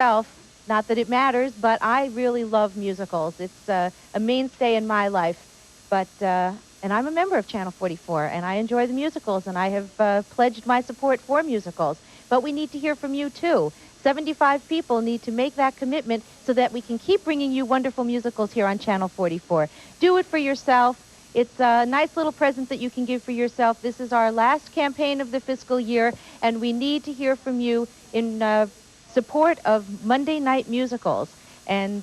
Not that it matters, but I really love musicals. It's a mainstay in my life. But and I'm a member of Channel 44, and I enjoy the musicals, and I have pledged my support for musicals. But we need to hear from you, too. 75 people need to make that commitment so that we can keep bringing you wonderful musicals here on Channel 44. Do it for yourself. It's a nice little present that you can give for yourself. This is our last campaign of the fiscal year, and we need to hear from you in support of Monday night musicals. And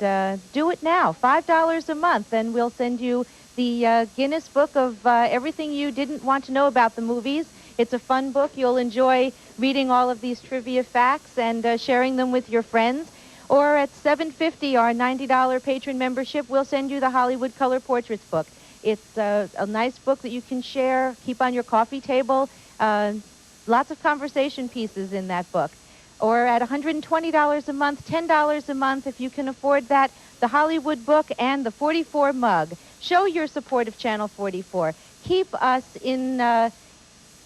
do it now, $5 a month, and we'll send you the Guinness Book of everything you didn't want to know about the movies. It's a fun book. You'll enjoy reading all of these trivia facts and sharing them with your friends. Or at $7.50, our $90 patron membership, we'll send you the Hollywood Color Portraits book. It's a nice book that you can share, keep on your coffee table. Lots of conversation pieces in that book. Or at $120 a month, $10 a month, if you can afford that, the Hollywood book and the 44 mug. Show your support of Channel 44. Keep us in the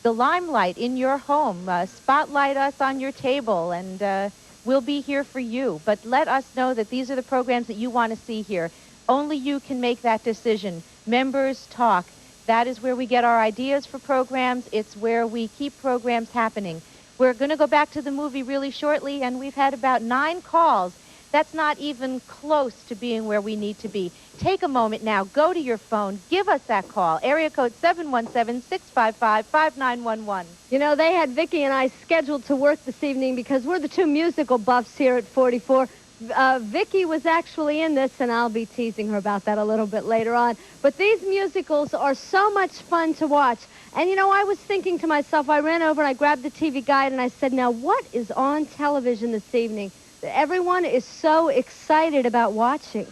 limelight in your home. Spotlight us on your table, and we'll be here for you. But let us know that these are the programs that you want to see here. Only you can make that decision. Members talk. That is where we get our ideas for programs. It's where we keep programs happening. We're going to go back to the movie really shortly, and we've had about 9 calls. That's not even close to being where we need to be. Take a moment now. Go to your phone. Give us that call. Area code 717-655-5911. You know, they had Vicki and I scheduled to work this evening because we're the 2 musical buffs here at 44. Vicki was actually in this, and I'll be teasing her about that a little bit later on. But these musicals are so much fun to watch. And, you know, I was thinking to myself, I ran over and I grabbed the TV guide and I said, now, what is on television this evening that everyone is so excited about watching?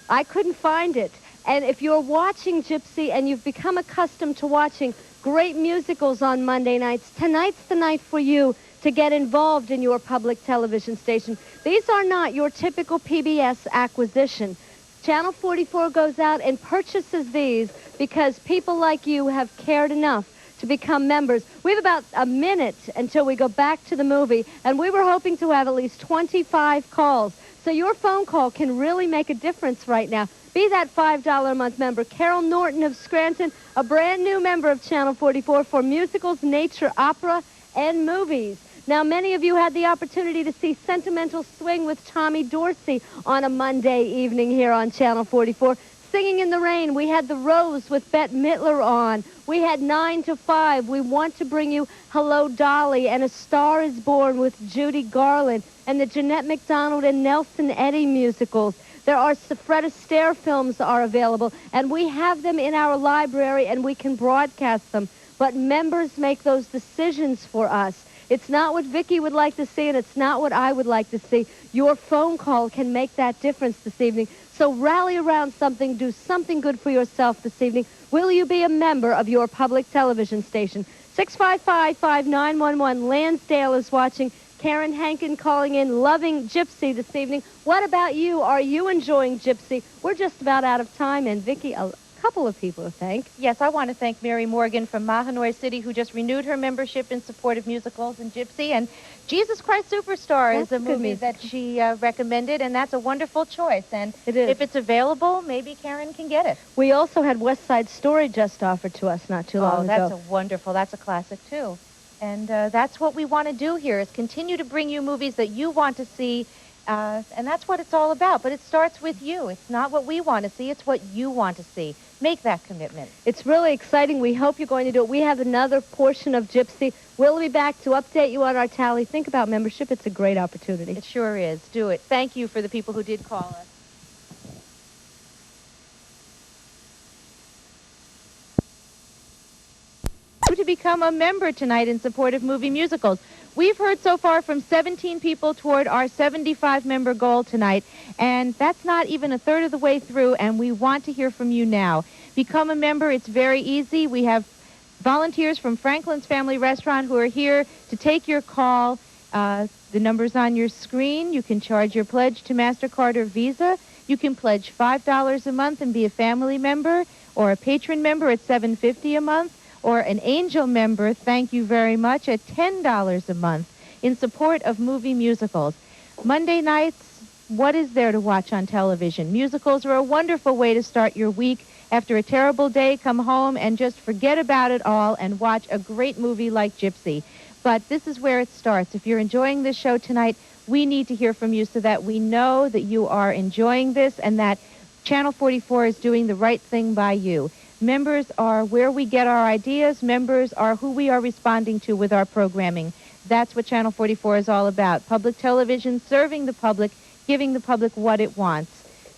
I couldn't find it. And if you're watching Gypsy and you've become accustomed to watching great musicals on Monday nights, tonight's the night for you to get involved in your public television station. These are not your typical PBS acquisition. Channel 44 goes out and purchases these because people like you have cared enough to become members. We have about a minute until we go back to the movie, and we were hoping to have at least 25 calls. So your phone call can really make a difference right now. Be that $5 a month member. Carol Norton of Scranton, a brand new member of Channel 44 for musicals, nature, opera, and movies. Now, many of you had the opportunity to see Sentimental Swing with Tommy Dorsey on a Monday evening here on Channel 44. Singing in the Rain, we had The Rose with Bette Midler on. We had 9 to 5. We want to bring you Hello, Dolly, and A Star is Born with Judy Garland, and the Jeanette MacDonald and Nelson Eddy musicals. There are Fred Astaire films are available, and we have them in our library, and we can broadcast them. But members make those decisions for us. It's not what Vicki would like to see, and it's not what I would like to see. Your phone call can make that difference this evening. So rally around something. Do something good for yourself this evening. Will you be a member of your public television station? 655-5911. Lansdale is watching. Karen Hankin calling in, loving Gypsy this evening. What about you? Are you enjoying Gypsy? We're just about out of time, and Vicki, couple of people to thank. Yes, I want to thank Mary Morgan from Mahanoy City, who just renewed her membership in support of musicals and Gypsy. And Jesus Christ Superstar is a movie that she recommended, and that's a wonderful choice. And it is. If it's available, maybe Karen can get it. We also had West Side Story just offered to us not too long ago. Oh, that's wonderful. That's a classic, too. And that's what we want to do here, is continue to bring you movies that you want to see. And that's what it's all about. But it starts with you. It's not what we want to see. It's what you want to see. Make that commitment. It's really exciting. We hope you're going to do it. We have another portion of Gypsy. We'll be back to update you on our tally. Think about membership. It's a great opportunity. It sure is. Do it. Thank you for the people who did call us. To become a member tonight in support of movie musicals. We've heard so far from 17 people toward our 75-member goal tonight, and that's not even a third of the way through, and we want to hear from you now. Become a member. It's very easy. We have volunteers from Franklin's Family Restaurant who are here to take your call. The number's on your screen. You can charge your pledge to MasterCard or Visa. You can pledge $5 a month and be a family member, or a patron member at $7.50 a month, or an angel member, thank you very much, at $10 a month in support of movie musicals. Monday nights, what is there to watch on television? Musicals are a wonderful way to start your week. After a terrible day, come home and just forget about it all and watch a great movie like Gypsy. But this is where it starts. If you're enjoying this show tonight, we need to hear from you so that we know that you are enjoying this and that Channel 44 is doing the right thing by you. Members are where we get our ideas. Members are who we are responding to with our programming. That's what Channel 44 is all about. Public television, serving the public, giving the public what it wants.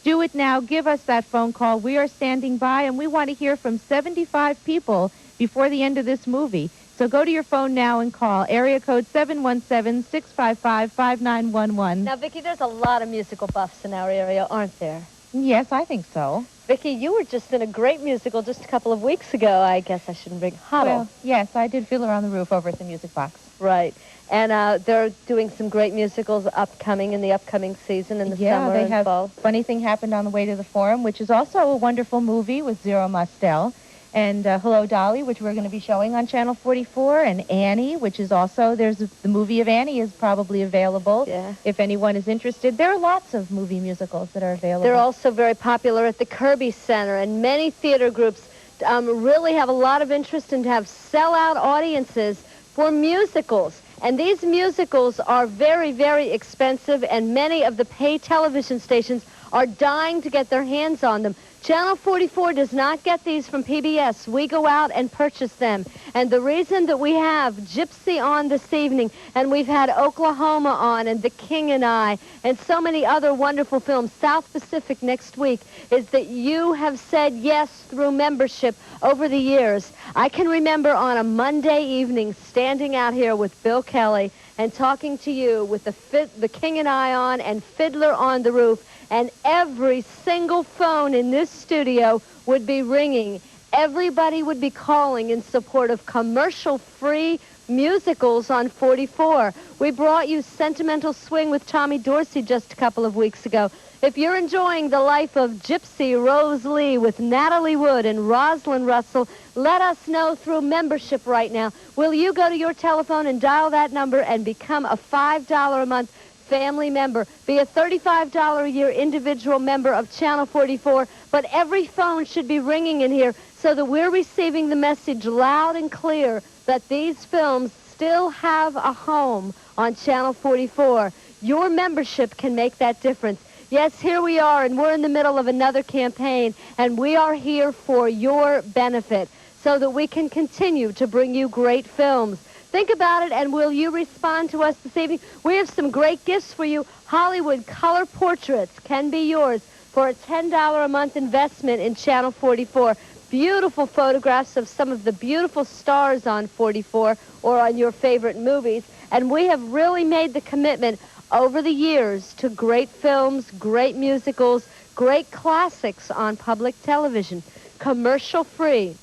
Do it now. Give us that phone call. We are standing by, and we want to hear from 75 people before the end of this movie. So go to your phone now and call. Area code 717-655-5911. Now, Vicki, there's a lot of musical buffs in our area, aren't there? Yes, I think so. Vicki, you were just in a great musical just a couple of weeks ago. I guess I shouldn't bring Huddle. Well, yes, I did Fiddler on the Roof over at the Music Box. Right. And they're doing some great musicals upcoming in the upcoming season in the summer they and have fall. Funny Thing Happened on the Way to the Forum, which is also a wonderful movie with Zero Mostel. And Hello, Dolly, which we're going to be showing on Channel 44. And Annie, which is also, the movie of Annie is probably available. Yeah. If anyone is interested. There are lots of movie musicals that are available. They're also very popular at the Kirby Center, and many theater groups really have a lot of interest in to have sellout audiences for musicals. And these musicals are very, very expensive, and many of the pay television stations are dying to get their hands on them. Channel 44 does not get these from PBS. We go out and purchase them. And the reason that we have Gypsy on this evening, and we've had Oklahoma on, and The King and I, and so many other wonderful films, South Pacific next week, is that you have said yes through membership over the years. I can remember on a Monday evening standing out here with Bill Kelly and talking to you with the King and I on and Fiddler on the Roof, and every single phone in this studio would be ringing. Everybody would be calling in support of commercial-free musicals on 44. We brought you Sentimental Swing with Tommy Dorsey just a couple of weeks ago. If you're enjoying the life of Gypsy Rose Lee with Natalie Wood and Rosalind Russell, let us know through membership right now. Will you go to your telephone and dial that number and become a $5 a month family member? Be a $35 a year individual member of Channel 44, but every phone should be ringing in here so that we're receiving the message loud and clear that these films still have a home on Channel 44. Your membership can make that difference. Yes, here we are, and we're in the middle of another campaign, and we are here for your benefit so that we can continue to bring you great films. Think about it, and will you respond to us this evening? We have some great gifts for you. Hollywood color portraits can be yours for a $10 a month investment in Channel 44. Beautiful photographs of some of the beautiful stars on 44 or on your favorite movies. And we have really made the commitment over the years to great films, great musicals, great classics on public television, commercial-free.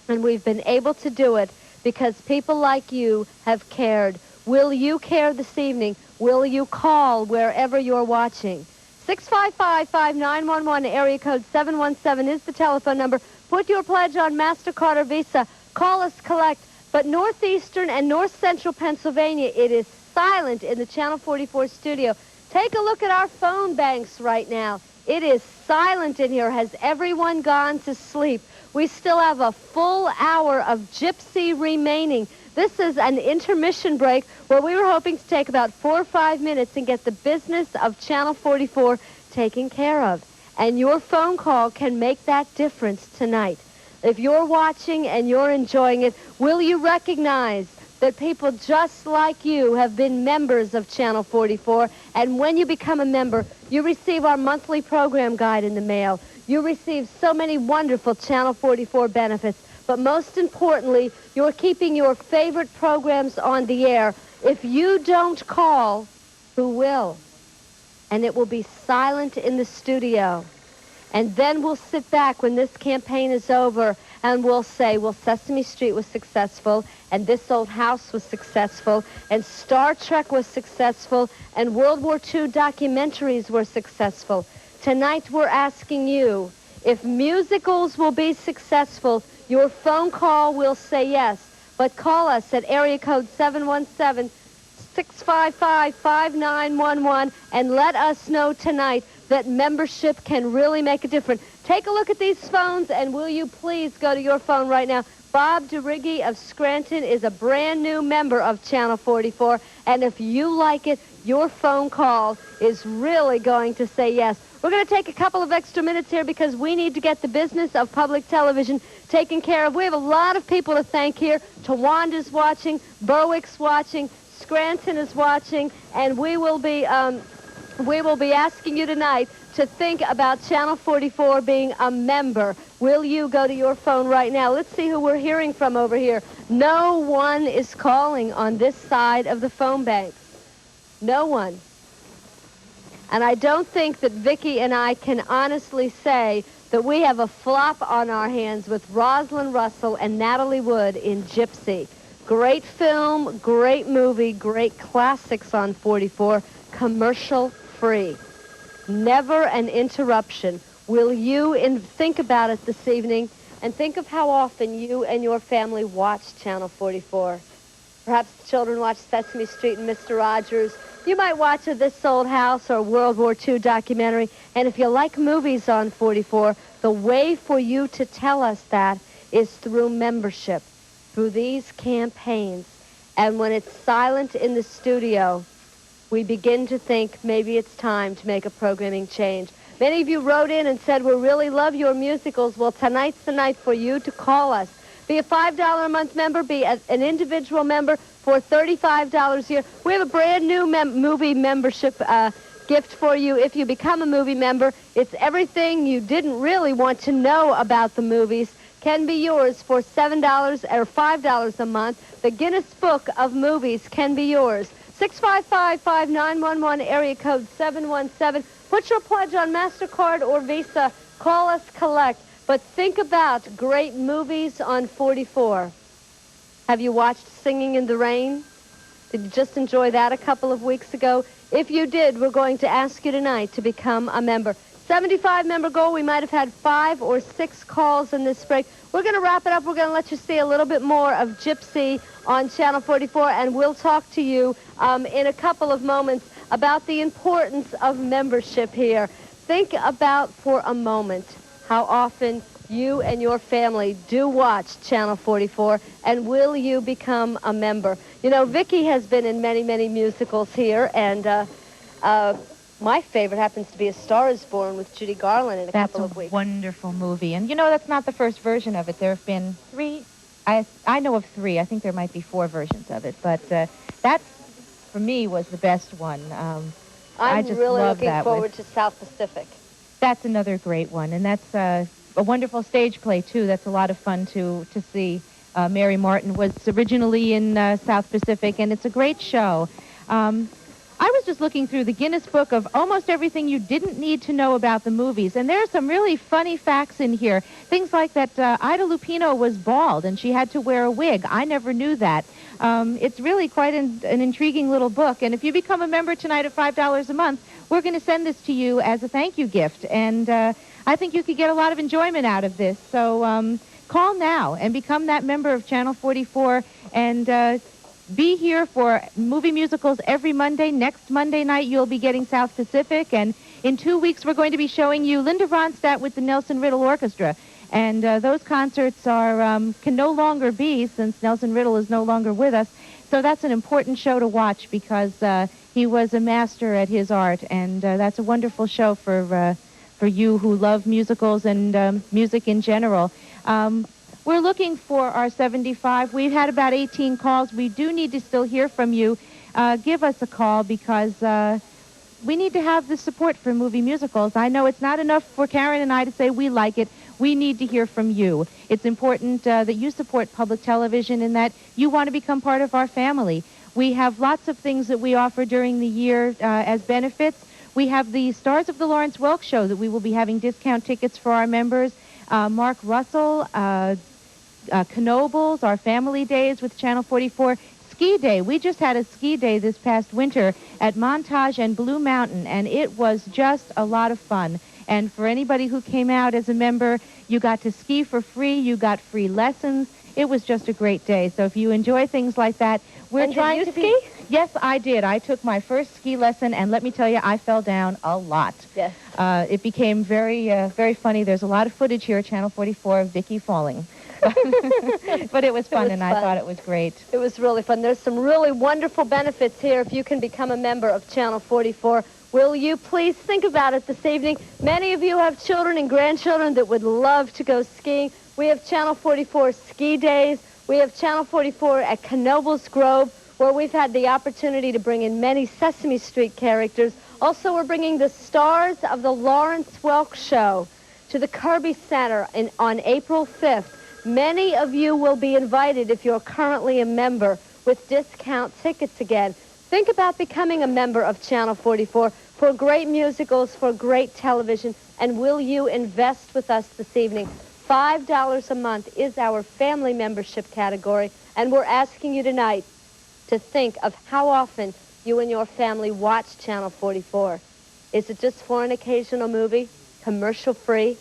And we've been able to do it because people like you have cared. Will you care this evening? Will you call wherever you're watching? 655-5911, area code 717 is the telephone number. Put your pledge on MasterCard or Visa. Call us collect. But northeastern and north central Pennsylvania, it is silent in the Channel 44 studio. Take a look at our phone banks right now. It is silent in here. Has everyone gone to sleep? We still have a full hour of Gypsy remaining. This is an intermission break where we were hoping to take about 4 or 5 minutes and get the business of Channel 44 taken care of. And your phone call can make that difference tonight. If you're watching and you're enjoying it, will you recognize that people just like you have been members of Channel 44? And when you become a member, you receive our monthly program guide in the mail. You receive so many wonderful Channel 44 benefits. But most importantly, you're keeping your favorite programs on the air. If you don't call, who will? And it will be silent in the studio. And then we'll sit back when this campaign is over and we'll say, well, Sesame Street was successful, and This Old House was successful, and Star Trek was successful, and World War II documentaries were successful. Tonight we're asking you, if musicals will be successful, your phone call will say yes. But call us at area code 717 655-5911, and let us know tonight that membership can really make a difference. Take a look at these phones, and will you please go to your phone right now. Bob DeRiggi of Scranton is a brand new member of Channel 44, and if you like it, your phone call is really going to say yes. We're going to take a couple of extra minutes here because we need to get the business of public television taken care of. We have a lot of people to thank here. Tawanda's watching, Berwick's watching, Scranton is watching, and we will be asking you tonight to think about Channel 44 being a member. Will you go to your phone right now? Let's see who we're hearing from over here. No one is calling on this side of the phone bank. No one. And I don't think that Vicki and I can honestly say that we have a flop on our hands with Rosalind Russell and Natalie Wood in Gypsy. Great film, great movie, great classics on 44, commercial free. Never an interruption. Will you think about it this evening and think of how often you and your family watch Channel 44. Perhaps the children watch Sesame Street and Mr. Rogers. You might watch a This Old House or World War II documentary. And if you like movies on 44, the way for you to tell us that is through membership, through these campaigns. And when it's silent in the studio, we begin to think maybe it's time to make a programming change. Many of you wrote in and said, we really love your musicals. Well, tonight's the night for you to call us. Be a $5 a month member, be an individual member for $35 a year. We have a brand new movie membership gift for you if you become a movie member. It's everything you didn't really want to know about the movies can be yours for $7 or $5 a month. The Guinness Book of Movies can be yours. 655-5911, area code 717. Put your pledge on MasterCard or Visa. Call us collect. But think about great movies on 44. Have you watched Singing in the Rain? Did you just enjoy that a couple of weeks ago? If you did, we're going to ask you tonight to become a member. 75 member goal. We might have had 5 or 6 calls in this break. We're going to wrap it up. We're going to let you see a little bit more of Gypsy on Channel 44, and we'll talk to you in a couple of moments about the importance of membership here. Think about for a moment how often you and your family do watch Channel 44, and will you become a member? You know, Vicki has been in many, many musicals here, and my favorite happens to be A Star is Born with Judy Garland in a couple of weeks. That's a wonderful movie. And, you know, that's not the first version of it. There have been 3. I know of 3. I think there might be 4 versions of it. But that, for me, was the best one. I just really love looking that forward to South Pacific. That's another great one. And that's a wonderful stage play, too. That's a lot of fun to see. Mary Martin was originally in South Pacific, and it's a great show. I was just looking through the Guinness Book of almost everything you didn't need to know about the movies, and there are some really funny facts in here. Things like that Ida Lupino was bald, and she had to wear a wig. I never knew that. It's really quite an intriguing little book, and if you become a member tonight at $5 a month, we're going to send this to you as a thank you gift, and I think you could get a lot of enjoyment out of this. So call now and become that member of Channel 44, and be here for movie musicals every Monday. Next Monday night, you'll be getting South Pacific. And in 2 weeks, we're going to be showing you Linda Ronstadt with the Nelson Riddle Orchestra. And those concerts can no longer be, since Nelson Riddle is no longer with us. So that's an important show to watch because he was a master at his art. And that's a wonderful show for you who love musicals and music in general. We're looking for our 75. We've had about 18 calls. We do need to still hear from you. Give us a call because we need to have the support for movie musicals. I know it's not enough for Karen and I to say we like it. We need to hear from you. It's important that you support public television and that you want to become part of our family. We have lots of things that we offer during the year as benefits. We have the Stars of the Lawrence Welk Show that we will be having discount tickets for our members. Mark Russell, Knobles, our family days with Channel 44, ski day. We just had a ski day this past winter at Montage and Blue Mountain, and it was just a lot of fun. And for anybody who came out as a member, you got to ski for free, you got free lessons. It was just a great day. So if you enjoy things like that, we're trying to ski? Yes, I did. I took my first ski lesson, and let me tell you, I fell down a lot. Yes. It became very funny. There's a lot of footage here at Channel 44 of Vicki falling. But it was fun, I thought it was great. It was really fun. There's some really wonderful benefits here if you can become a member of Channel 44. Will you please think about it this evening? Many of you have children and grandchildren that would love to go skiing. We have Channel 44 ski days. We have Channel 44 at Knoebels Grove, where we've had the opportunity to bring in many Sesame Street characters. Also, we're bringing the stars of the Lawrence Welk Show to the Kirby Center on April 5th. Many of you will be invited if you're currently a member with discount tickets again. Think about becoming a member of Channel 44 for great musicals, for great television, and will you invest with us this evening? $5 a month is our family membership category, and we're asking you tonight to think of how often you and your family watch Channel 44. Is it just for an occasional movie, commercial-free?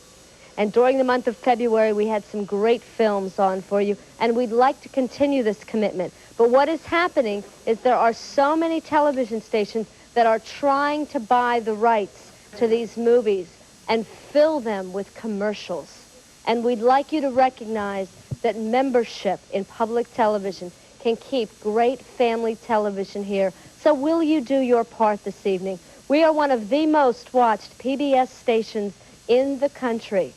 And during the month of February, we had some great films on for you, and we'd like to continue this commitment. But what is happening is there are so many television stations that are trying to buy the rights to these movies and fill them with commercials. And we'd like you to recognize that membership in public television can keep great family television here. So will you do your part this evening? We are one of the most watched PBS stations in the country.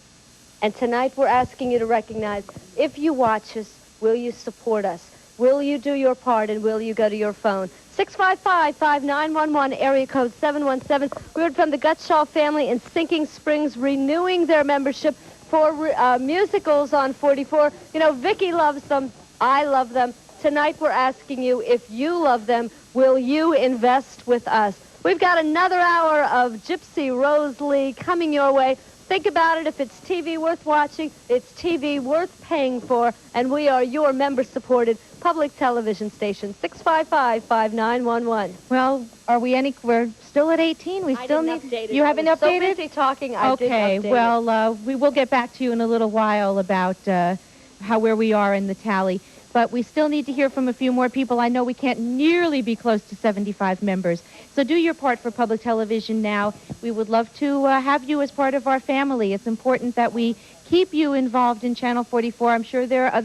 And tonight we're asking you to recognize, if you watch us, will you support us? Will you do your part, and will you go to your phone? 655-5911, area code 717. We heard from the Gutschall family in Sinking Springs renewing their membership for musicals on 44. You know, Vicki loves them. I love them. Tonight we're asking you, if you love them, will you invest with us? We've got another hour of Gypsy Rose Lee coming your way. Think about it. If it's TV worth watching, it's TV worth paying for, and we are your member-supported public television station. 655-5911. Well, we're still at 18. We still need. Updated. You haven't updated? So busy talking. I okay. didn't update Well, we will get back to you in a little while about where we are in the tally. But we still need to hear from a few more people. I know we can't nearly be close to 75 members. So do your part for public television now. We would love to have you as part of our family. It's important that we keep you involved in Channel 44. I'm sure there are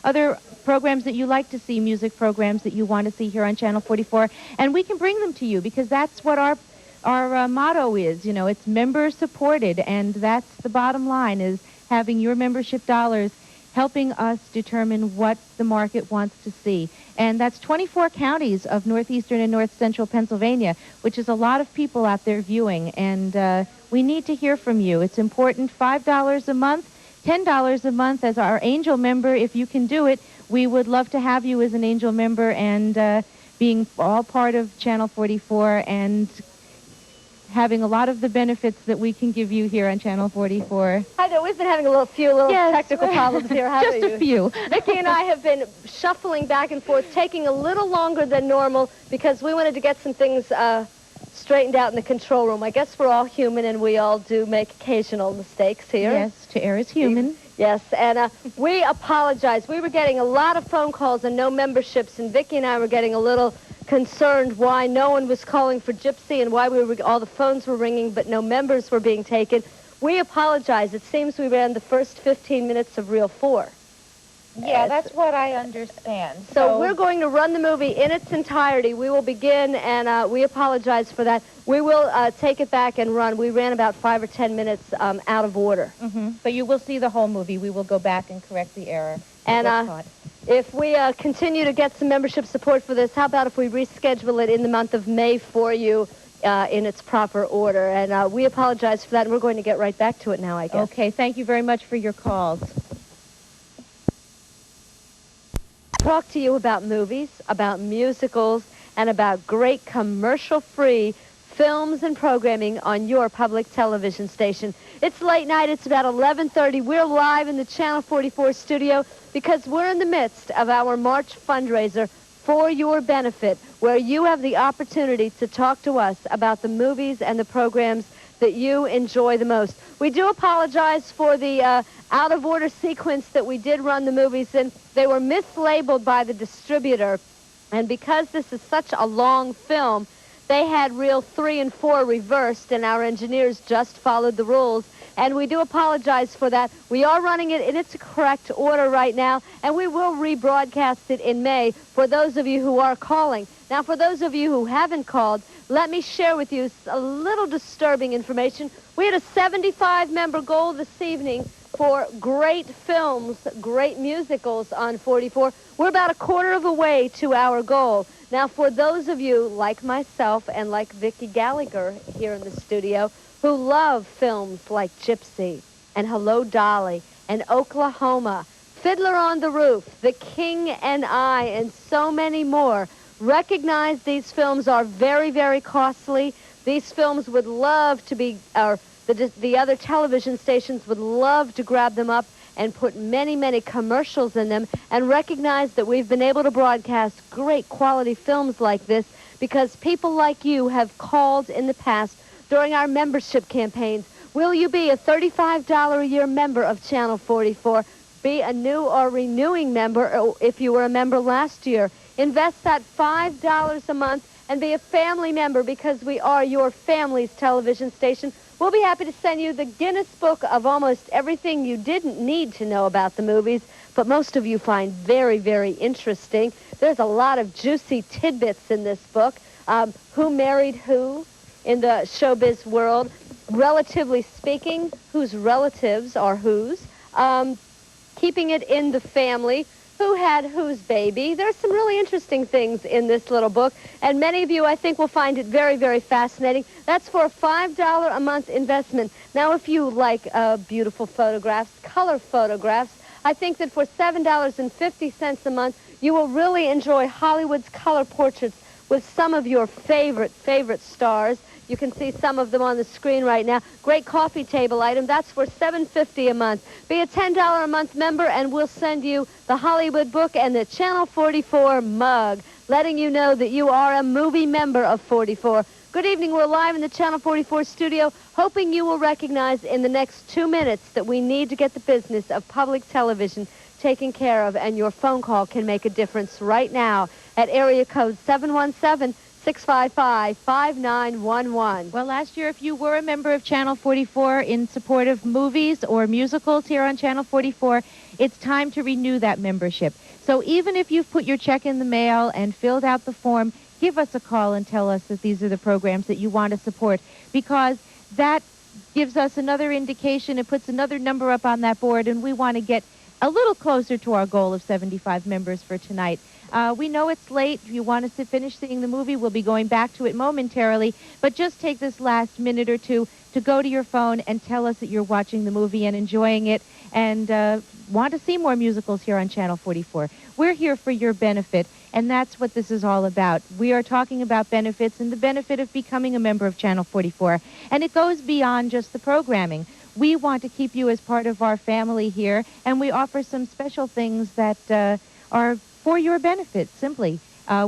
other programs that you like to see, music programs that you want to see here on Channel 44. And we can bring them to you because that's what our motto is. You know, it's member-supported. And that's the bottom line, is having your membership dollars helping us determine what the market wants to see. And that's 24 counties of northeastern and north central Pennsylvania, which is a lot of people out there viewing. And we need to hear from you. It's important. $5 a month, $10 a month as our Angel member. If you can do it, we would love to have you as an Angel member and being all part of Channel 44 and having a lot of the benefits that we can give you here on Channel 44. I know we've been having a few little technical problems here, haven't Just a few. Vicki and I have been shuffling back and forth, taking a little longer than normal because we wanted to get some things straightened out in the control room. I guess we're all human and we all do make occasional mistakes here. Yes, to err is human. Yes, and we apologize. We were getting a lot of phone calls and no memberships, and Vicki and I were getting a little concerned why no one was calling for Gypsy and why all the phones were ringing but no members were being taken. We apologize. It seems we ran the first 15 minutes of Reel 4. Yeah, that's what I understand. So we're going to run the movie in its entirety. We will begin, and we apologize for that. We will take it back and run. We ran about 5 or 10 minutes out of order. Mm-hmm. But you will see the whole movie. We will go back and correct the error. And if we continue to get some membership support for this, how about if we reschedule it in the month of May for you in its proper order? And we apologize for that, and we're going to get right back to it now, I guess. Okay, thank you very much for your calls. Talk to you about movies, about musicals, and about great commercial-free films and programming on your public television station. It's late night. It's about 11:30. We're live in the Channel 44 studio because we're in the midst of our March fundraiser for your benefit, where you have the opportunity to talk to us about the movies and the programs that you enjoy the most. We do apologize for the out-of-order sequence that we did run the movies in. They were mislabeled by the distributor, And because this is such a long film, they had reel 3 and 4 reversed, and our engineers just followed the rules. And we do apologize for that. We are running it in its correct order right now, and we will rebroadcast it in May for those of you who are calling. Now, for those of you who haven't called, let me share with you a little disturbing information. We had a 75-member goal this evening for great films, great musicals on 44. We're about a quarter of a way to our goal. Now, for those of you like myself and like Vicki Gallagher here in the studio who love films like Gypsy and Hello, Dolly and Oklahoma, Fiddler on the Roof, The King and I, and so many more, recognize these films are very, very costly. These films would love to be, or the other television stations would love to grab them up and put many, many commercials in them, and recognize that we've been able to broadcast great quality films like this because people like you have called in the past during our membership campaigns. Will you be a $35 a year member of Channel 44? Be a new or renewing member, or if you were a member last year. Invest that $5 a month and be a family member because we are your family's television station. We'll be happy to send you the Guinness Book of almost everything you didn't need to know about the movies, but most of you find very, very interesting. There's a lot of juicy tidbits in this book. Who married who in the showbiz world? Relatively speaking, whose relatives are whose? Keeping it in the family. Who had whose baby? There's some really interesting things in this little book, and many of you, I think, will find it very, very fascinating. That's for a $5 a month investment. Now, if you like beautiful photographs, color photographs, I think that for $7.50 a month, you will really enjoy Hollywood's color portraits with some of your favorite stars. You can see some of them on the screen right now. Great coffee table item. That's for $7.50 a month. Be a $10 a month member, and we'll send you the Hollywood book and the Channel 44 mug, letting you know that you are a movie member of 44. Good evening. We're live in the Channel 44 studio, hoping you will recognize in the next 2 minutes that we need to get the business of public television taken care of, and your phone call can make a difference right now at area code 717-655-5911. Well, last year, if you were a member of Channel 44 in support of movies or musicals here on Channel 44, it's time to renew that membership. So even if you've put your check in the mail and filled out the form, give us a call and tell us that these are the programs that you want to support, because that gives us another indication. It puts another number up on that board, and we want to get a little closer to our goal of 75 members for tonight. We know it's late. If you want us to finish seeing the movie, we'll be going back to it momentarily. But just take this last minute or two to go to your phone and tell us that you're watching the movie and enjoying it and want to see more musicals here on Channel 44. We're here for your benefit, and that's what this is all about. We are talking about benefits and the benefit of becoming a member of Channel 44. And it goes beyond just the programming. We want to keep you as part of our family here, and we offer some special things that are for your benefit, simply.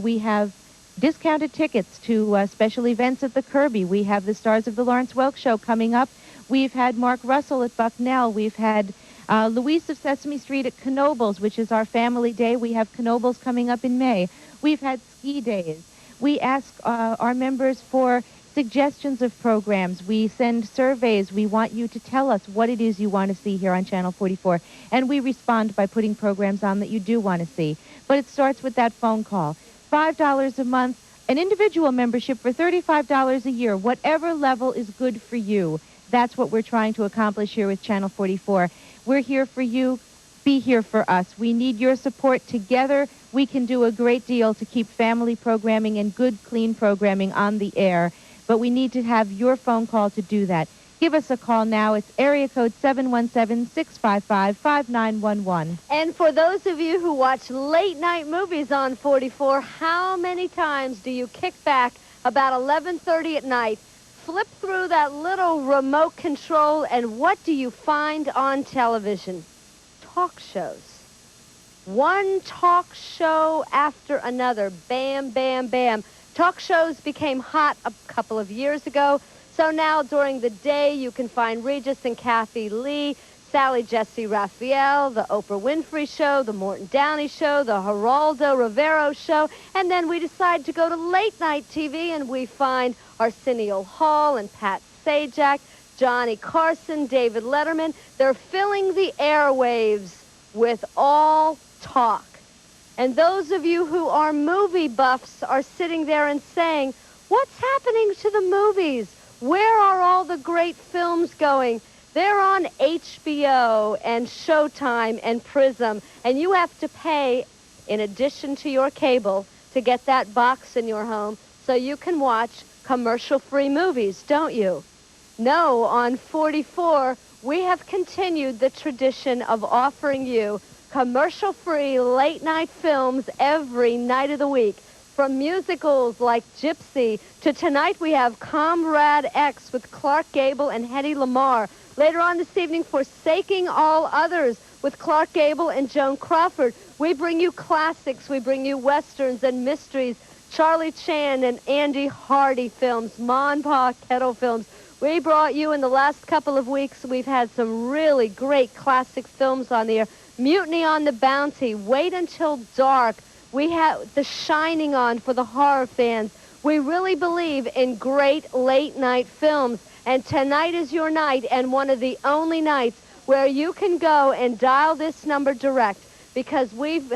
We have discounted tickets to special events at the Kirby. We have the Stars of the Lawrence Welk Show coming up. We've had Mark Russell at Bucknell. We've had Luis of Sesame Street at Knoebels, which is our family day. We have Knoebels coming up in May. We've had ski days. We ask our members for suggestions of programs. We send surveys. We want you to tell us what it is you want to see here on Channel 44. And we respond by putting programs on that you do want to see. But it starts with that phone call. $5 a month, an individual membership for $35 a year, whatever level is good for you. That's what we're trying to accomplish here with Channel 44. We're here for you. Be here for us. We need your support. Together, we can do a great deal to keep family programming and good, clean programming on the air. But we need to have your phone call to do that. Give us a call now. It's area code 717-655-5911. And for those of you who watch late-night movies on 44, how many times do you kick back about 11:30 at night, flip through that little remote control, and what do you find on television? Talk shows. One talk show after another. Bam, bam, bam. Talk shows became hot a couple of years ago, so now during the day you can find Regis and Kathy Lee Sally Jesse Raphael, the Oprah Winfrey Show, the Morton Downey Show, the Geraldo Rivero Show, and then we decide to go to late night TV and we find Arsenio Hall and Pat Sajak, Johnny Carson, David Letterman. They're filling the airwaves with all talk. And those of you who are movie buffs are sitting there and saying, what's happening to the movies? Where are all the great films going? They're on HBO and Showtime and Prism, and you have to pay, in addition to your cable, to get that box in your home so you can watch commercial-free movies, don't you? No, on 44, we have continued the tradition of offering you commercial-free late-night films every night of the week. From musicals like Gypsy to tonight we have Comrade X with Clark Gable and Hedy Lamarr. Later on this evening, Forsaking All Others with Clark Gable and Joan Crawford. We bring you classics, we bring you westerns and mysteries, Charlie Chan and Andy Hardy films, Ma Pa Kettle films. We brought you in the last couple of weeks, we've had some really great classic films on the air. Mutiny on the Bounty, Wait Until Dark. We have The Shining on for the horror fans. We really believe in great late-night films. And tonight is your night, and one of the only nights where you can go and dial this number direct, because we've